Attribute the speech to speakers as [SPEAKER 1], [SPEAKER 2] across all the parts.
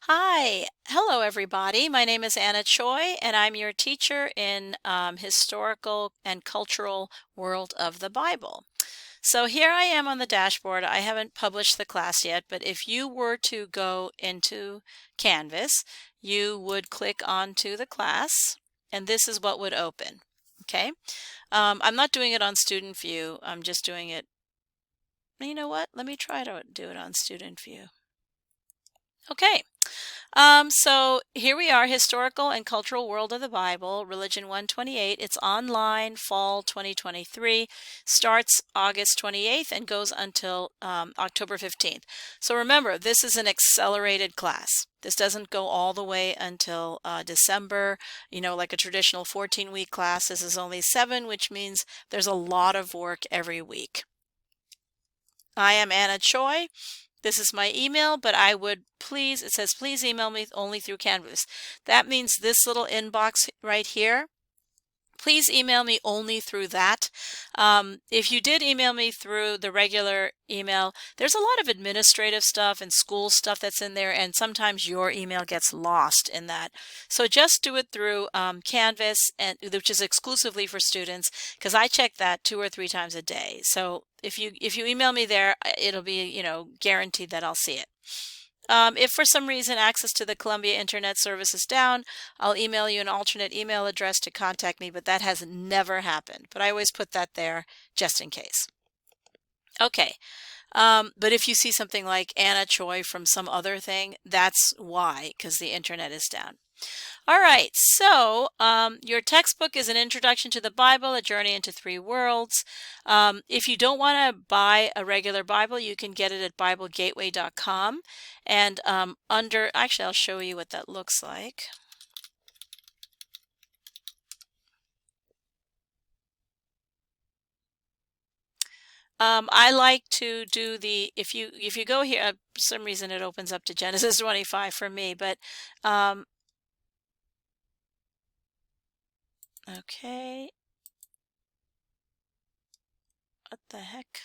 [SPEAKER 1] Hi, hello everybody. My name is Anna Choi, and I'm your teacher in historical and cultural world of the Bible. So here I am on the dashboard. I haven't published the class yet, but if you were to go into Canvas, you would click onto the class, and this is what would open. Okay, I'm not doing it on Student View. I'm just doing it. You know what? Let me try to do it on Student View. Okay. So here we are, Historical and Cultural World of the Bible, Religion 128. It's online, fall 2023, starts August 28th and goes until October 15th. So remember, this is an accelerated class. This doesn't go all the way until December, like a traditional 14-week class. This is only 7, which means there's a lot of work every week. I am Anna Choi. This is my email, but I would please, it says please email me only through Canvas. That means this little inbox right here. Please email me only through that. If you did email me through the regular email, there's a lot of administrative stuff and school stuff that's in there, and sometimes your email gets lost in that. So just do it through Canvas, which is exclusively for students, because I check that 2 or 3 times a day. So if you email me there, it'll be guaranteed that I'll see it. If for some reason access to the Columbia Internet Service is down, I'll email you an alternate email address to contact me, but that has never happened. But I always put that there just in case. Okay. But if you see something like Anna Choi from some other thing, that's why, because the internet is down. All right, so your textbook is an introduction to the Bible, a journey into 3 worlds. If you don't want to buy a regular Bible, you can get it at BibleGateway.com. And actually, I'll show you what that looks like. I like to do if you go here, for some reason it opens up to Genesis 25 for me, but okay. What the heck?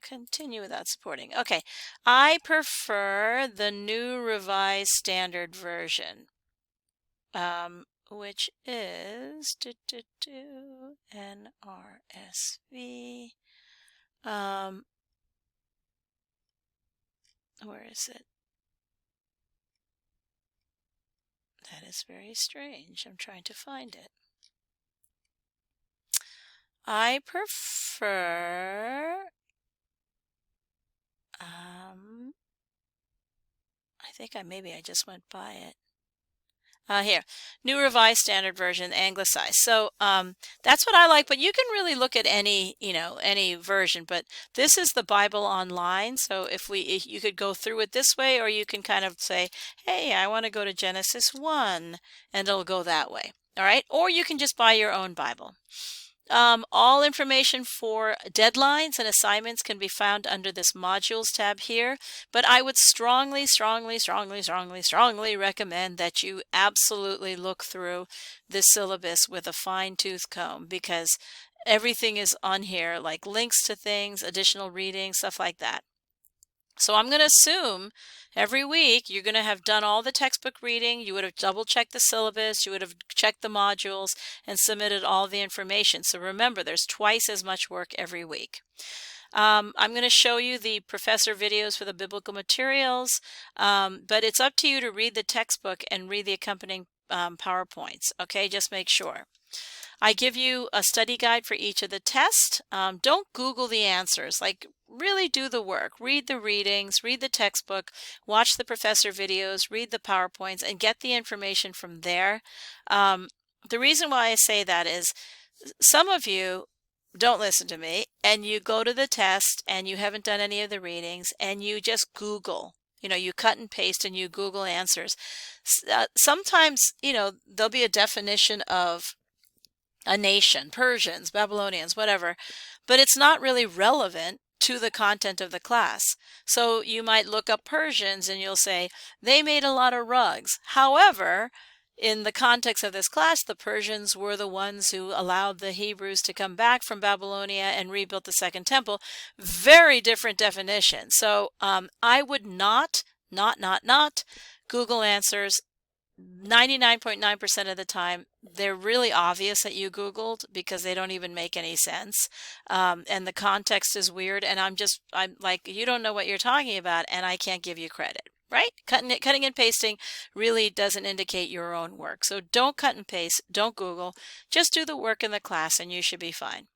[SPEAKER 1] Continue without supporting. Okay, I prefer the New Revised Standard Version, which is NRSV. Where is it? That is very strange. I'm trying to find it. I prefer, I think maybe I just went by it. Here, New Revised Standard Version, Anglicized. So that's what I like, but you can really look at any version, but this is the Bible Online. So if you could go through it this way, or you can kind of say, hey, I want to go to Genesis 1, and it'll go that way. All right, or you can just buy your own Bible. All information for deadlines and assignments can be found under this modules tab here, but I would strongly recommend that you absolutely look through this syllabus with a fine-tooth comb, because everything is on here, like links to things, additional reading, stuff like that. So I'm going to assume every week you're going to have done all the textbook reading, you would have double-checked the syllabus, you would have checked the modules, and submitted all the information. So remember, there's twice as much work every week. I'm going to show you the professor videos for the biblical materials, but it's up to you to read the textbook and read the accompanying PowerPoints. Okay, just make sure. I give you a study guide for each of the tests. Don't Google the answers. Like, really do the work. Read the readings, read the textbook, watch the professor videos, read the PowerPoints, and get the information from there. The reason why I say that is some of you don't listen to me, and you go to the test and you haven't done any of the readings, and you just Google. You cut and paste and you Google answers. Sometimes, there'll be a definition of a nation, Persians, Babylonians, whatever, but it's not really relevant to the content of the class. So you might look up Persians and you'll say, they made a lot of rugs. However, in the context of this class, the Persians were the ones who allowed the Hebrews to come back from Babylonia and rebuilt the Second Temple. Very different definition. So I would not Google answers. 99.9% of the time, they're really obvious that you Googled because they don't even make any sense. And the context is weird. And I'm like, you don't know what you're talking about, and I can't give you credit. Right? Cutting and pasting really doesn't indicate your own work. So don't cut and paste, don't Google, just do the work in the class and you should be fine.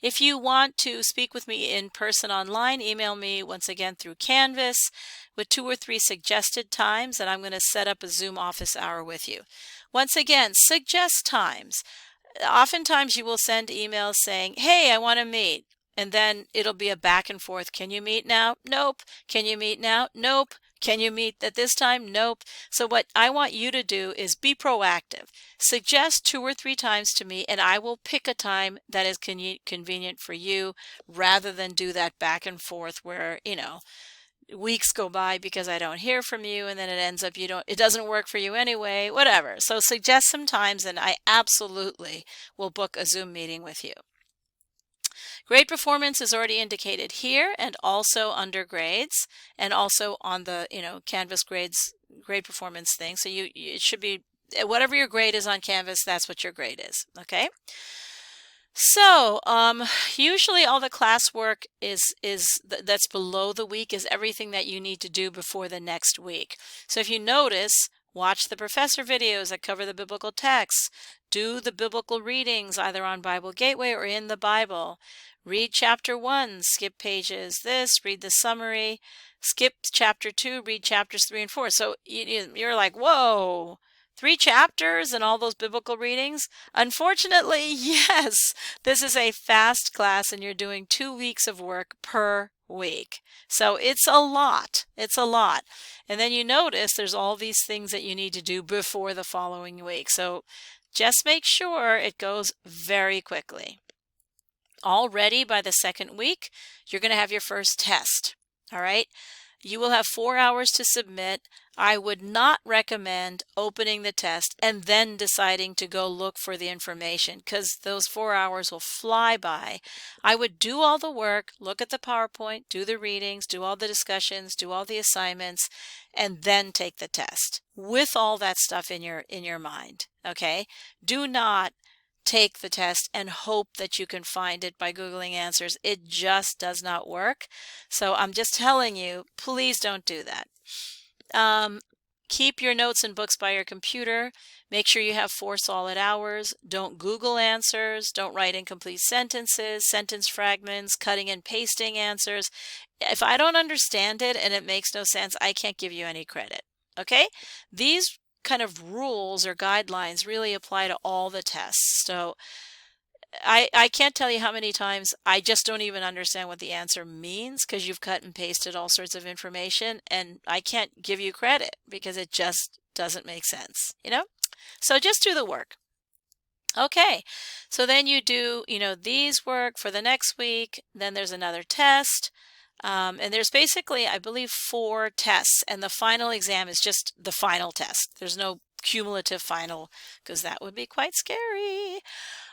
[SPEAKER 1] If you want to speak with me in person online, email me once again through Canvas with 2 or 3 suggested times, and I'm going to set up a Zoom office hour with you. Once again, suggest times. Oftentimes you will send emails saying, hey, I want to meet. And then it'll be a back and forth. Can you meet now? Nope. Can you meet now? Nope. Can you meet at this time? Nope. So what I want you to do is be proactive. Suggest 2 or 3 times to me, and I will pick a time that is convenient for you rather than do that back and forth where, weeks go by because I don't hear from you, and then it ends up it doesn't work for you anyway, whatever. So suggest some times and I absolutely will book a Zoom meeting with you. Grade performance is already indicated here and also under grades and also on the, Canvas grades, grade performance thing. So it should be whatever your grade is on Canvas, that's what your grade is, okay? So usually all the classwork that's below the week is everything that you need to do before the next week. So if you notice, watch the professor videos that cover the biblical texts, do the biblical readings either on Bible Gateway or in the Bible, read chapter 1, skip pages read the summary, skip chapter 2, read chapters 3 and 4. So you're like, whoa, 3 chapters and all those biblical readings? Unfortunately, yes, this is a fast class and you're doing 2 weeks of work per week. So it's a lot. It's a lot. And then you notice there's all these things that you need to do before the following week. So just make sure it goes very quickly. Already by the second week, you're going to have your first test. All right. You will have 4 hours to submit. I would not recommend opening the test and then deciding to go look for the information because those 4 hours will fly by. I would do all the work, look at the PowerPoint, do the readings, do all the discussions, do all the assignments, and then take the test with all that stuff in your mind. Okay? Do not take the test and hope that you can find it by Googling answers. It just does not work. So I'm just telling you, please don't do that. Keep your notes and books by your computer. Make sure you have 4 solid hours. Don't Google answers. Don't write incomplete sentences, sentence fragments, cutting and pasting answers. If I don't understand it and it makes no sense, I can't give you any credit. Okay? These kind of rules or guidelines really apply to all the tests. So I can't tell you how many times I just don't even understand what the answer means because you've cut and pasted all sorts of information and I can't give you credit because it just doesn't make sense, So just do the work. Okay, so then you do, these work for the next week, then there's another test. And there's basically, I believe, 4 tests, and the final exam is just the final test. There's no cumulative final because that would be quite scary.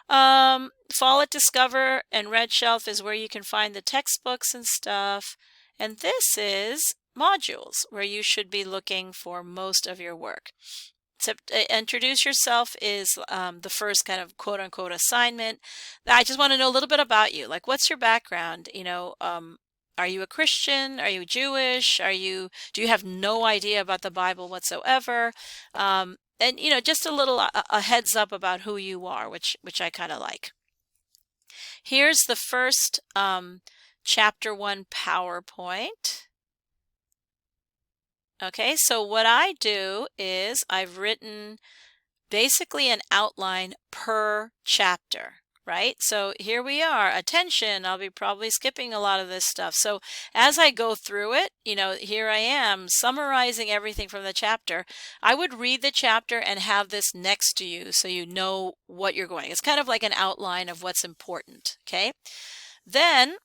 [SPEAKER 1] Follett, Discover, and Red Shelf is where you can find the textbooks and stuff. And this is modules where you should be looking for most of your work. Introduce yourself is the first kind of quote-unquote assignment. I just want to know a little bit about you. Like, what's your background? Are you a Christian? Are you Jewish? Do you have no idea about the Bible whatsoever? And just a little a heads up about who you are, which I kind of like. Here's the first chapter 1 PowerPoint. Okay, so what I do is I've written basically an outline per chapter. Right? So here we are. Attention, I'll be probably skipping a lot of this stuff. So as I go through it, here I am summarizing everything from the chapter. I would read the chapter and have this next to you so you know what you're going. It's kind of like an outline of what's important. Okay? Then,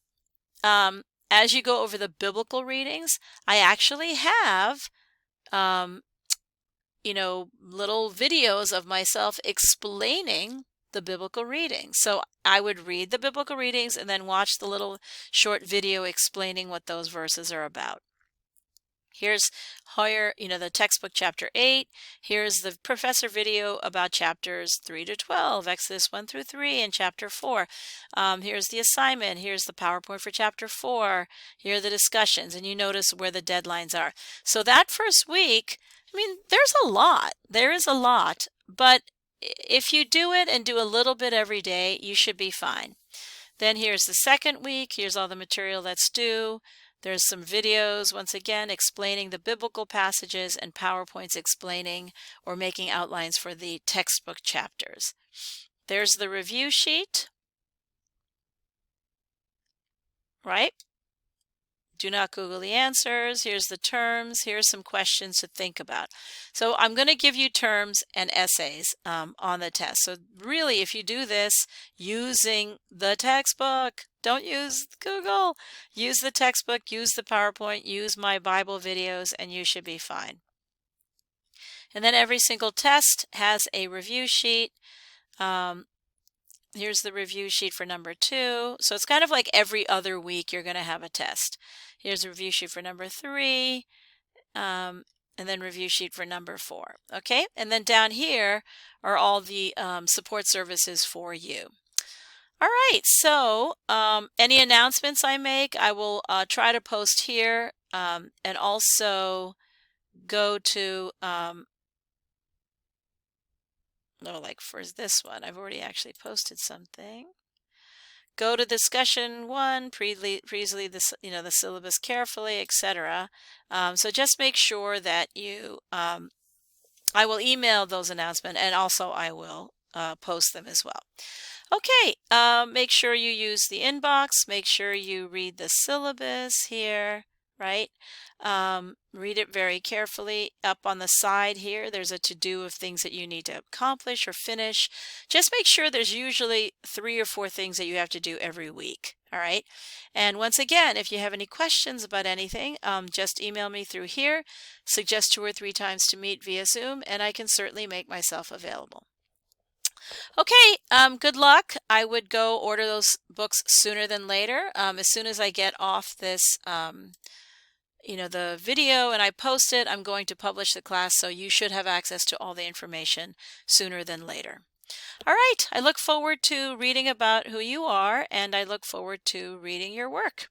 [SPEAKER 1] as you go over the biblical readings, I actually have little videos of myself explaining the biblical readings. So I would read the biblical readings and then watch the little short video explaining what those verses are about. Here's Hoyer, the textbook chapter 8. Here's the professor video about chapters 3 to 12, Exodus 1 through 3, and chapter 4. Here's the assignment. Here's the PowerPoint for chapter 4. Here are the discussions, and you notice where the deadlines are. So that first week, there's a lot. There is a lot, but if you do it and do a little bit every day, you should be fine. Then here's the second week. Here's all the material that's due. There's some videos, once again, explaining the biblical passages and PowerPoints explaining or making outlines for the textbook chapters. There's the review sheet, right? Do not Google the answers. Here's the terms. Here's some questions to think about. So I'm going to give you terms and essays on the test. So really, if you do this using the textbook, don't use Google. Use the textbook, use the PowerPoint, use my Bible videos, and you should be fine. And then every single test has a review sheet. Here's the review sheet for number 2. So it's kind of like every other week you're going to have a test. Here's a review sheet for number 3, and then review sheet for number 4. Okay, and then down here are all the support services for you. All right, so any announcements I make, I will try to post here, and also go to like for this one, I've already actually posted something. Go to discussion 1, please read the syllabus carefully, etc. So just make sure that you, I will email those announcements, and also I will post them as well. Okay, make sure you use the inbox. Make sure you read the syllabus here, right? Read it very carefully. Up on the side here, there's a to-do of things that you need to accomplish or finish. Just make sure there's usually 3 or 4 things that you have to do every week. All right. And once again, if you have any questions about anything, just email me through here. Suggest 2 or 3 times to meet via Zoom, and I can certainly make myself available. Okay, good luck. I would go order those books sooner than later. As soon as I get off this the video and I post it, I'm going to publish the class, so you should have access to all the information sooner than later. All right, I look forward to reading about who you are, and I look forward to reading your work.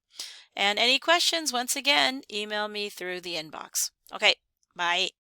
[SPEAKER 1] And any questions, once again, email me through the inbox. Okay, bye.